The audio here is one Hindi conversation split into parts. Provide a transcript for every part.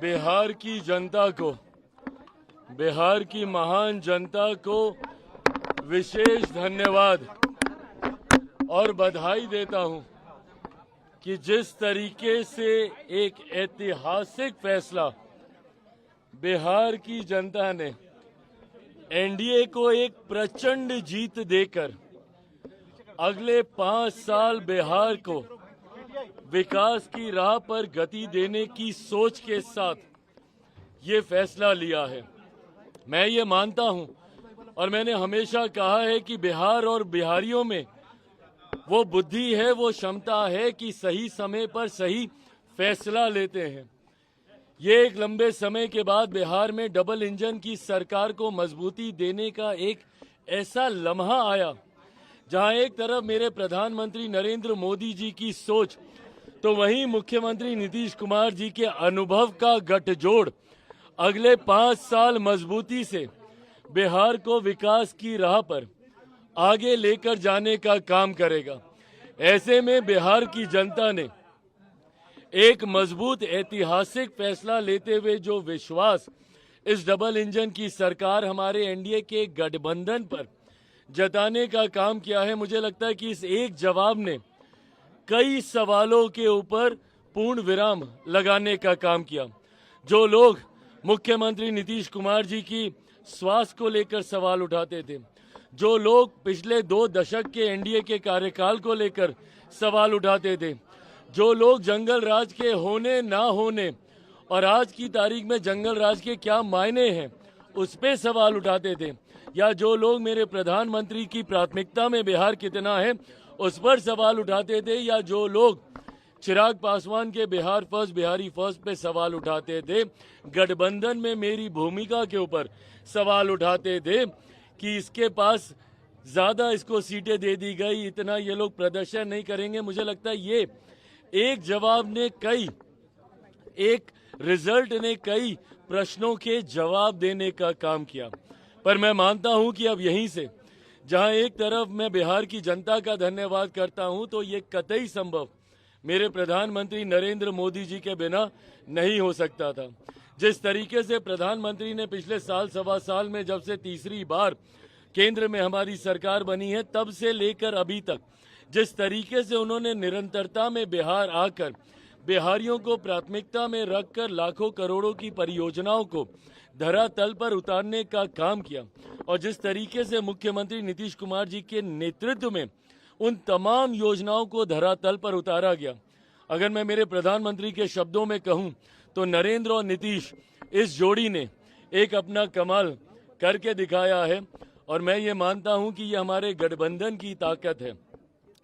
बिहार की जनता को, बिहार की महान जनता को विशेष धन्यवाद और बधाई देता हूं कि जिस तरीके से एक ऐतिहासिक फैसला बिहार की जनता ने एनडीए को एक प्रचंड जीत देकर अगले 5 साल बिहार को विकास की राह पर गति देने की सोच के साथ ये फैसला लिया है। मैं ये मानता हूं और मैंने हमेशा कहा है कि बिहार और बिहारियों में वो बुद्धि है, वो क्षमता है कि सही समय पर सही फैसला लेते हैं। ये एक लंबे समय के बाद बिहार में डबल इंजन की सरकार को मजबूती देने का एक ऐसा लम्हा आया जहां एक तरफ मेरे प्रधानमंत्री नरेंद्र मोदी जी की सोच तो वहीं मुख्यमंत्री नीतीश कुमार जी के अनुभव का गठजोड़ अगले 5 साल मजबूती से बिहार को विकास की राह पर आगे लेकर जाने का काम करेगा। ऐसे में बिहार की जनता ने एक मजबूत ऐतिहासिक फैसला लेते हुए जो विश्वास इस डबल इंजन की सरकार हमारे एनडीए के गठबंधन पर जताने का काम किया है, मुझे लगता है कि इस एक जवाब ने कई सवालों के ऊपर पूर्ण विराम लगाने का काम किया। जो लोग मुख्यमंत्री नीतीश कुमार जी की स्वास्थ्य को लेकर सवाल उठाते थे, जो लोग पिछले 2 दशक के एनडीए के कार्यकाल को लेकर सवाल उठाते थे, जो लोग जंगल राज के होने ना होने और आज की तारीख में जंगल राज के क्या मायने हैं उस पे सवाल उठाते थे, या जो लोग मेरे प्रधानमंत्री की प्राथमिकता में बिहार कितना है उस पर सवाल उठाते थे, या जो लोग चिराग पासवान के बिहार फर्स्ट बिहारी फर्स्ट पे सवाल उठाते थे, गठबंधन में मेरी भूमिका के ऊपर सवाल उठाते थे कि इसके पास ज्यादा इसको सीटें दे दी गई, इतना ये लोग प्रदर्शन नहीं करेंगे। मुझे लगता है ये एक जवाब ने एक रिजल्ट ने कई प्रश्नों के जवाब देने का काम किया। पर मैं मानता हूं कि अब यहीं से जहां एक तरफ मैं बिहार की जनता का धन्यवाद करता हूं, तो ये कतई संभव मेरे प्रधानमंत्री नरेंद्र मोदी जी के बिना नहीं हो सकता था। जिस तरीके से प्रधानमंत्री ने पिछले साल सवा साल में जब से तीसरी बार केंद्र में हमारी सरकार बनी है तब से लेकर अभी तक जिस तरीके से उन्होंने निरंतरता में बिहार आकर बिहारियों को प्राथमिकता में रखकर लाखों करोड़ों की परियोजनाओं को धरातल पर उतारने का काम किया, और जिस तरीके से मुख्यमंत्री नीतीश कुमार जी के नेतृत्व में उन तमाम योजनाओं को धरातल पर उतारा गया। अगर मैं मेरे प्रधानमंत्री के शब्दों में कहूं तो नरेंद्र और नीतीश इस जोड़ी ने एक अपना कमाल करके दिखाया है, और मैं ये मानता हूं कि ये हमारे गठबंधन की ताकत है।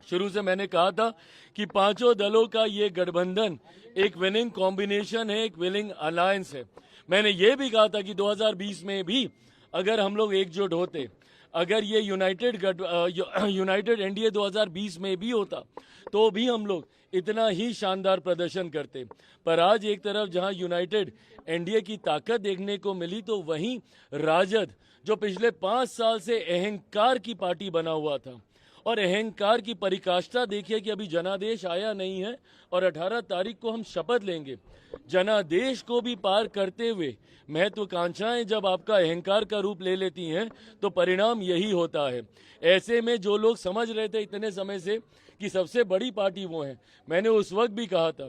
शुरू से मैंने कहा था कि 5 दलों का ये गठबंधन एक विनिंग कॉम्बिनेशन है, एक विनिंग अलायंस है। मैंने ये भी कहा था कि 2020 में भी अगर हम लोग एकजुट होते, अगर ये यूनाइटेड एनडीए 2020 में भी होता तो भी हम लोग इतना ही शानदार प्रदर्शन करते। पर आज एक तरफ जहां यूनाइटेड एनडीए की ताकत देखने को मिली, तो वहीं राजद जो पिछले 5 साल से अहंकार की पार्टी बना हुआ था, और अहंकार की परिकाष्ठा देखिए कि अभी जनादेश आया नहीं है और 18 तारीख को हम शपथ लेंगे। जनादेश को भी पार करते हुए महत्वाकांक्षाएं जब आपका अहंकार का रूप ले लेती हैं तो परिणाम यही होता है। ऐसे में जो लोग समझ रहे थे इतने समय से कि सबसे बड़ी पार्टी वो है, मैंने उस वक्त भी कहा था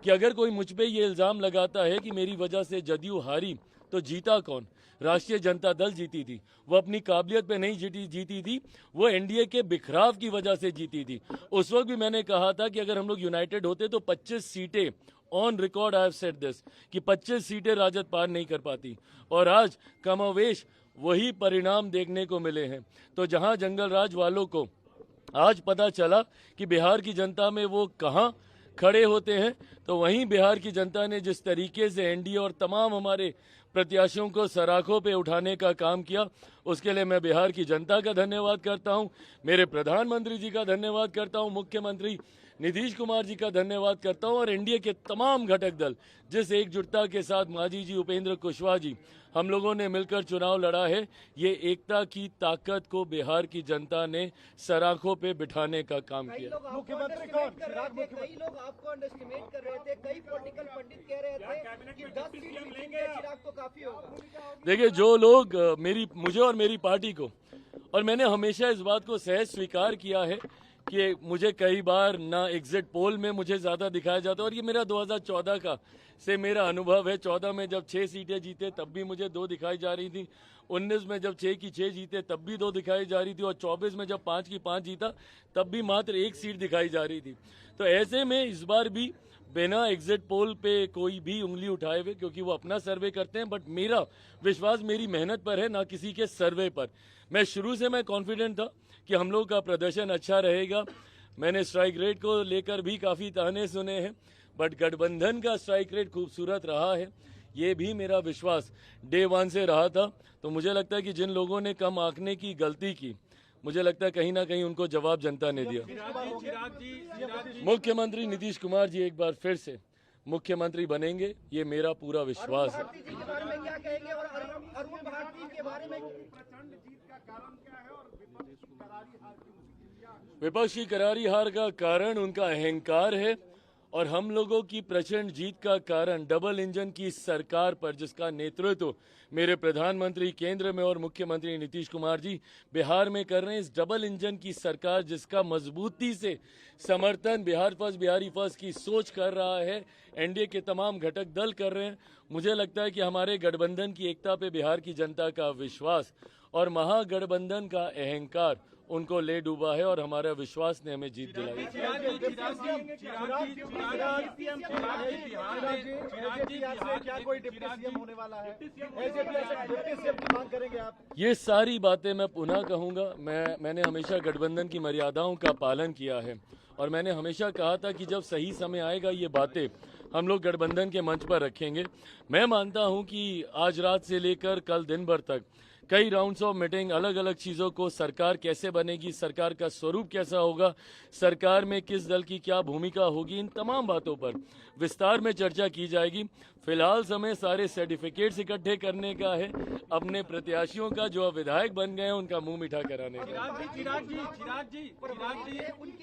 कि अगर कोई मुझ पे ये इल्जाम लगाता है कि मेरी वजह से जदयू हारी तो जीता कौन? राष्ट्रीय जनता दल जीती थी। वो अपनी काबिलियत पे नहीं जीती थी, वो एनडीए के बिखराव की वजह से जीती थी। उस वक्त भी मैंने कहा था कि अगर हम लोग यूनाइटेड होते तो 25 सीटें on record I have said this कि 25 सीटें राजद पार नहीं कर पाती, और आज कमोवेश वही परिणाम देखने को मिले हैं। तो जहां जंगल राज वालों को आज पता चला कि बिहार की जनता में वो कहां खड़े होते हैं, तो वहीं बिहार की जनता ने जिस तरीके से एनडीए और तमाम हमारे प्रत्याशियों को सराखों पे उठाने का काम किया, उसके लिए मैं बिहार की जनता का धन्यवाद करता हूं, मेरे प्रधानमंत्री जी का धन्यवाद करता हूं, मुख्यमंत्री नीतीश कुमार जी का धन्यवाद करता हूं, और एनडीए के तमाम घटक दल जिस एकजुटता के साथ मांझी जी, उपेंद्र कुशवाहा जी, हम लोगों ने मिलकर चुनाव लड़ा है, ये एकता की ताकत को बिहार की जनता ने सराखों पे बिठाने का काम किया। मुख्यमंत्री कौन? कई लोग आपको अंडरएस्टिमेट कर रहे थे, कई पॉलिटिकल पंडित कह रहे थे तो काफी होगा। देखिए, जो लोग मुझे और मेरी पार्टी को, और मैंने हमेशा इस बात को सहज स्वीकार किया है कि मुझे कई बार ना एग्जिट पोल में मुझे ज्यादा दिखाया जाता है, और ये मेरा 2014 का से मेरा अनुभव है। 14 में जब 6 सीटें जीते तब भी मुझे 2 दिखाई जा रही थी, 19 में जब 6 की 6 जीते तब भी 2 दिखाई जा रही थी, और 24 में जब 5 की 5 जीता तब भी मात्र 1 सीट दिखाई जा रही थी। तो ऐसे में इस बार भी बिना एग्जिट पोल पे कोई भी उंगली उठाए हुए, क्योंकि वो अपना सर्वे करते हैं, बट मेरा विश्वास मेरी मेहनत पर है, ना किसी के सर्वे पर। मैं शुरू से मैं कॉन्फिडेंट था कि हम लोग का प्रदर्शन अच्छा रहेगा। मैंने स्ट्राइक रेट को लेकर भी काफी ताने सुने हैं, बट गठबंधन का स्ट्राइक रेट खूबसूरत रहा है, ये भी मेरा विश्वास डे 1 से रहा था। तो मुझे लगता है कि जिन लोगों ने कम आंकने की गलती की, मुझे लगता है कहीं ना कहीं उनको जवाब जनता ने दिया। मुख्यमंत्री नीतीश कुमार जी एक बार फिर से मुख्यमंत्री बनेंगे, ये मेरा पूरा विश्वास है। विपक्ष की करारी हार का कारण उनका अहंकार है, और हम लोगों की प्रचंड जीत का कारण डबल इंजन की सरकार पर, जिसका नेतृत्व मेरे प्रधानमंत्री केंद्र में और मुख्यमंत्री नीतीश कुमार जी बिहार में कर रहे हैं। इस डबल इंजन की सरकार जिसका मजबूती से समर्थन बिहार फर्स्ट, बिहारी फर्स्ट की सोच कर रहा है, एनडीए के तमाम घटक दल कर रहे हैं। मुझे लगता है कि हमारे गठबंधन की एकता पे बिहार की जनता का विश्वास और महागठबंधन का अहंकार उनको ले डूबा है, और हमारा विश्वास ने हमें जीत दिलाई। ये सारी बातें मैं पुनः कहूंगा। मैंने हमेशा गठबंधन की मर्यादाओं का पालन किया है, और मैंने हमेशा कहा था कि जब सही समय आएगा ये बातें हम लोग गठबंधन के मंच पर रखेंगे। मैं मानता हूं कि आज रात से लेकर कल दिन भर तक कई राउंड्स ऑफ मीटिंग, अलग अलग चीजों को, सरकार कैसे बनेगी, सरकार का स्वरूप कैसा होगा, सरकार में किस दल की क्या भूमिका होगी, इन तमाम बातों पर विस्तार में चर्चा की जाएगी। फिलहाल समय सारे सर्टिफिकेट्स इकट्ठे करने का है, अपने प्रत्याशियों का जो विधायक बन गए हैं उनका मुंह मीठा कराने का। चिराग जी,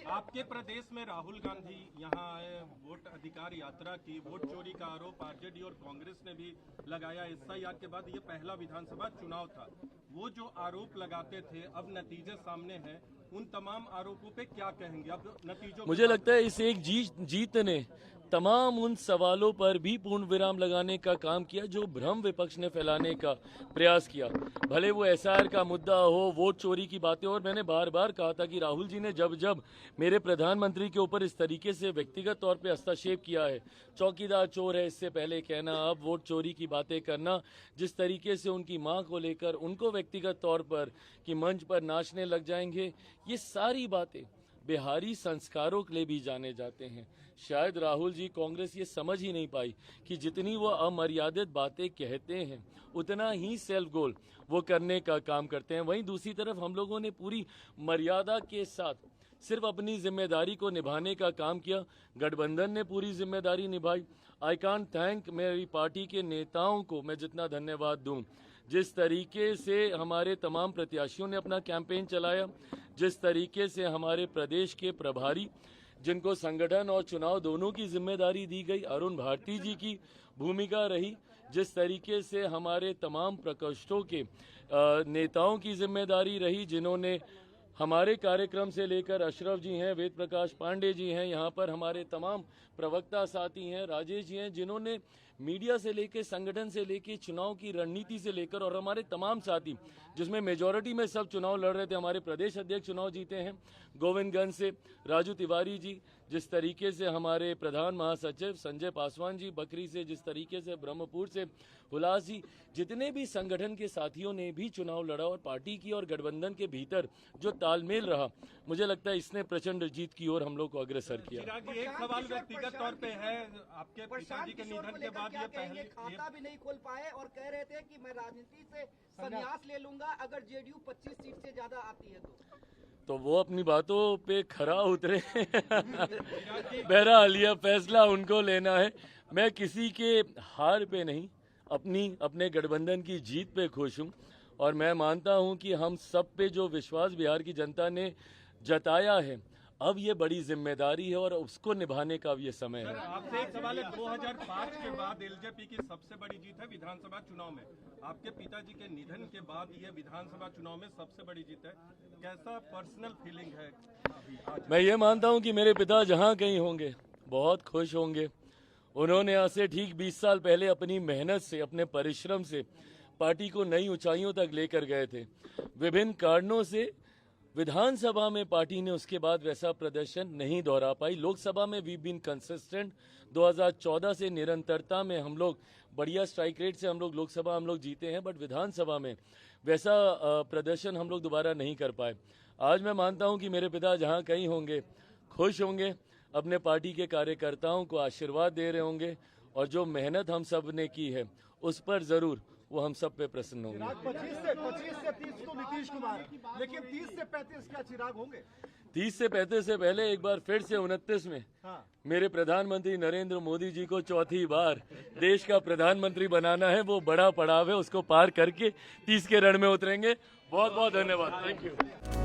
आपके प्रदेश में राहुल गांधी यहाँ आए, वोट अधिकार यात्रा की, वोट चोरी का आरोप आरजेडी और कांग्रेस ने भी लगाया। एसआईआर के बाद ये पहला विधानसभा चुनाव था, वो जो आरोप लगाते थे अब नतीजे सामने हैं, उन तमाम आरोपों पे क्या कहेंगे अब नतीजों? मुझे लगता है इस एक जीत ने तमाम उन सवालों पर भी पूर्ण विराम लगाने का काम किया जो भ्रम विपक्ष ने फैलाने का प्रयास किया। भले वो एसआईआर का मुद्दा हो, वोट चोरी की बातें, और मैंने बार बार कहा था कि राहुल जी ने जब जब मेरे प्रधानमंत्री के ऊपर इस तरीके से व्यक्तिगत तौर पे हस्तक्षेप किया है, चौकीदार चोर है इससे पहले कहना, अब वोट चोरी की बातें करना, जिस तरीके से उनकी मां को लेकर उनको व्यक्तिगत तौर पर कि मंच पर नाचने लग जाएंगे, ये सारी बातें बिहारी संस्कारों के लिए भी जाने जाते हैं। शायद राहुल जी, कांग्रेस ये समझ ही नहीं पाई कि जितनी वो अमर्यादित बातें कहते हैं उतना ही सेल्फ गोल वो करने का काम करते हैं। वहीं दूसरी तरफ हम लोगों ने पूरी मर्यादा के साथ सिर्फ अपनी जिम्मेदारी को निभाने का काम किया। गठबंधन ने पूरी जिम्मेदारी निभाई। आई कांट थैंक मेरी पार्टी के नेताओं को मैं जितना धन्यवाद दूं, जिस तरीके से हमारे तमाम प्रत्याशियों ने अपना कैंपेन चलाया, जिस तरीके से हमारे प्रदेश के प्रभारी जिनको संगठन और चुनाव दोनों की जिम्मेदारी दी गई, अरुण भारती जी की भूमिका रही, जिस तरीके से हमारे तमाम प्रकोष्ठों के नेताओं की जिम्मेदारी रही, जिन्होंने हमारे कार्यक्रम से लेकर अशरफ जी हैं, वेद प्रकाश पांडे जी हैं, यहाँ पर हमारे तमाम प्रवक्ता साथी हैं, राजेश जी हैं, जिन्होंने मीडिया से लेकर, संगठन से लेकर, चुनाव की रणनीति से लेकर, और हमारे तमाम साथी जिसमें मेजॉरिटी में सब चुनाव लड़ रहे थे, हमारे प्रदेश अध्यक्ष चुनाव जीते हैं गोविंदगंज से, राजू तिवारी जी, जिस तरीके से हमारे प्रधान महासचिव संजय पासवान जी बकरी से, जिस तरीके से ब्रह्मपुर से हुलास जी, जितने भी संगठन के साथियों ने भी चुनाव लड़ा, और पार्टी की और गठबंधन के भीतर जो तालमेल रहा, मुझे लगता है इसने प्रचंड जीत की ओर हम लोग को अग्रसर किया। एक सवाल व्यक्तिगत तौर पे है, आपके पिताजी के निधन के बाद ये पहले खाता भी नहीं खोल पाए और कह रहे थे कि मैं राजनीति से संन्यास ले लूंगा अगर जेडीयू 25 सीट से ज्यादा आती है तो वो अपनी बातों पे खरा उतरे। बहरहाल यह फैसला उनको लेना है। मैं किसी के हार पे नहीं, अपने गठबंधन की जीत पे खुश हूं, और मैं मानता हूं कि हम सब पे जो विश्वास बिहार की जनता ने जताया है, अब ये बड़ी जिम्मेदारी है और उसको निभाने का अब ये समय सर, है। आपसे एक सवाल है। 2005 के बाद एलजेपी की सबसे बड़ी जीत है विधानसभा चुनाव में। आपके पिताजी के निधन के बाद ये विधानसभा चुनाव में सबसे बड़ी जीत है। कैसा पर्सनल फीलिंग है अभी आज? मैं ये मानता हूं कि मेरे पिता जहां कहीं होंगे बहुत खुश होंगे। उन्होंने आज से ठीक 20 साल पहले अपनी मेहनत से, अपने परिश्रम से पार्टी को नई ऊंचाइयों तक लेकर गए थे। विभिन्न कारणों से विधानसभा में पार्टी ने उसके बाद वैसा प्रदर्शन नहीं दोहरा पाई। लोकसभा में वी बीन कंसिस्टेंट। 2014 से निरंतरता में हम लोग बढ़िया स्ट्राइक रेट से हम लोग लोकसभा जीते हैं, बट विधानसभा में वैसा प्रदर्शन हम लोग दोबारा नहीं कर पाए। आज मैं मानता हूं कि मेरे पिता जहां कहीं होंगे खुश होंगे, अपने पार्टी के कार्यकर्ताओं को आशीर्वाद दे रहे होंगे और जो मेहनत हम सब ने की है उस पर जरूर वो हम सब पे प्रसन्न होंगे। 25 से 30 तो नीतीश कुमार, लेकिन 30 से 35 क्या चिराग होंगे? 30 से 35 से पहले एक बार फिर से 29 में हाँ। मेरे प्रधानमंत्री नरेंद्र मोदी जी को चौथी बार देश का प्रधानमंत्री बनाना है। वो बड़ा पड़ाव है, उसको पार करके 30 के रण में उतरेंगे। बहुत बहुत धन्यवाद। Thank you.